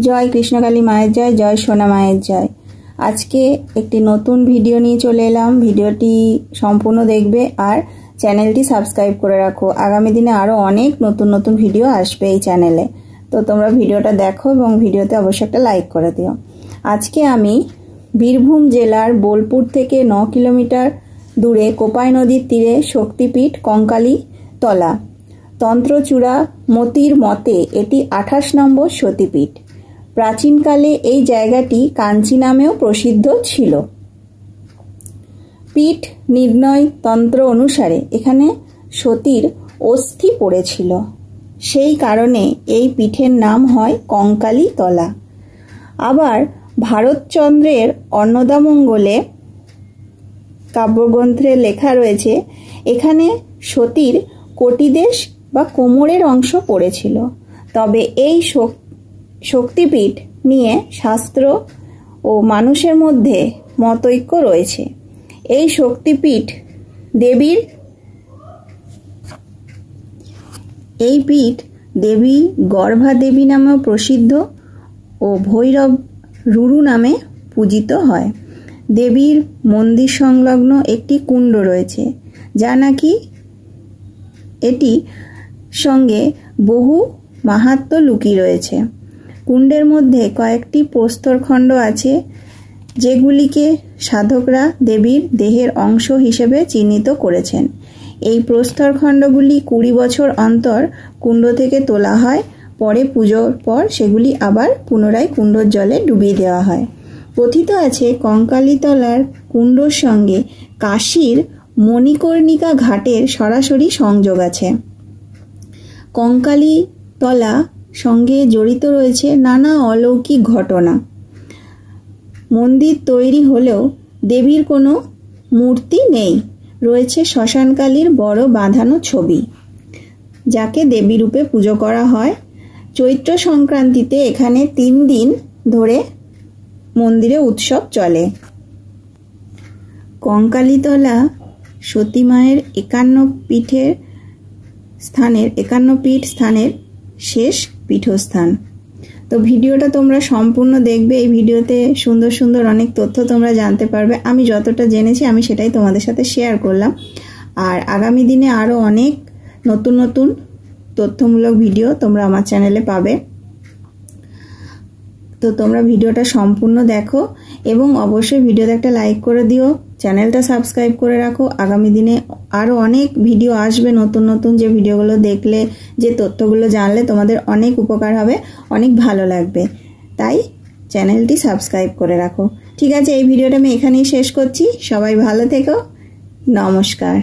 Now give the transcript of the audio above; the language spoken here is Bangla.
জয় কৃষ্ণকালী মায়ের জয়, জয় সোনা মায়ের জয়। আজকে একটি নতুন ভিডিও নিয়ে চলে এলাম। ভিডিওটি সম্পূর্ণ দেখবে আর চ্যানেলটি সাবস্ক্রাইব করে রাখো। আগামী দিনে আরও অনেক নতুন নতুন ভিডিও আসবে এই চ্যানেলে, তো তোমরা ভিডিওটা দেখো এবং ভিডিওতে অবশ্যই একটা লাইক করে দিও। আজকে আমি বীরভূম জেলার বোলপুর থেকে 9 কিলোমিটার দূরে কোপাই নদীর তীরে শক্তিপীঠ কঙ্কালী তলা তন্ত্রচূড়া মতির মতে এটি 28 নম্বর সতীপীঠ। প্রাচীনকালে এই জায়গাটি কাঞ্চি নামেও প্রসিদ্ধ ছিল। পীঠ নির্ণয় তন্ত্র অনুসারে এখানে সতীর অস্থি পড়েছিল, সেই কারণে এই পীঠের নাম হয় কঙ্কালী তলা। আবার ভারতচন্দ্রের অন্নদামঙ্গলে কাব্যগ্রন্থে লেখা রয়েছে এখানে সতীর কটিদেশ বা কোমরের অংশ পড়েছিল। তবে এই শক্তিপীঠ নিয়ে শাস্ত্র ও মানুষের মধ্যে মতৈক্য রয়েছে। এই শক্তিপীঠ দেবী গর্ভা দেবী নামেও প্রসিদ্ধ ও ভৈরব রুরু নামে পূজিত হয়। দেবীর মন্দির সংলগ্ন একটি কুণ্ড রয়েছে, যা নাকি এটি সঙ্গে বহু মাহাত্ম্য লুকিয়ে রয়েছে। কুণ্ডের মধ্যে কয়েকটি প্রস্তরখণ্ড আছে, যেগুলিকে সাধকরা দেবীর দেহের অংশ হিসেবে চিহ্নিত করেছেন। এই প্রস্তরখণ্ডগুলি 20 বছর অন্তর কুণ্ড থেকে তোলা হয়। পরে পুজোর পর সেগুলি আবার পুনরায় কুণ্ডর জলে ডুবিয়ে দেওয়া হয়। কথিত আছে কঙ্কালীতলার কুণ্ডর সঙ্গে কাশীর মণিকর্ণিকা ঘাটের সরাসরি সংযোগ আছে। কঙ্কালীতলা সঙ্গে জড়িত রয়েছে নানা অলৌকিক ঘটনা। মন্দির তৈরি হলেও দেবীর কোনো মূর্তি নেই। রয়েছে শ্মশানকালীর বড় বাঁধানো ছবি, যাকে দেবী রূপে পুজো করা হয়। চৈত্র সংক্রান্তিতে এখানে 3 দিন ধরে মন্দিরে উৎসব চলে। কঙ্কালীতলা সতী মায়ের 51 পীঠ স্থানের শেষ পীঠস্থান। তো ভিডিওটা তোমরা সম্পূর্ণ দেখবে। এই ভিডিওতে সুন্দর সুন্দর অনেক তথ্য তোমরা জানতে পারবে। আমি যতটা জেনেছি আমি সেটাই তোমাদের সাথে শেয়ার করলাম। আর আগামী দিনে আরও অনেক নতুন নতুন তথ্যমূলক ভিডিও তোমরা আমার চ্যানেলে পাবে। তো তোমরা ভিডিওটা সম্পূর্ণ দেখো এবং অবশ্যই ভিডিওতে একটা লাইক করে দিও, চ্যানেলটা সাবস্ক্রাইব করে রাখো। আগামী দিনে আরও অনেক ভিডিও আসবে নতুন নতুন, যে ভিডিওগুলো দেখলে, যে তথ্যগুলো জানলে তোমাদের অনেক উপকার হবে, অনেক ভালো লাগবে। তাই চ্যানেলটি সাবস্ক্রাইব করে রাখো। ঠিক আছে, এই ভিডিওটা আমি এখানেই শেষ করছি। সবাই ভালো থেকো। নমস্কার।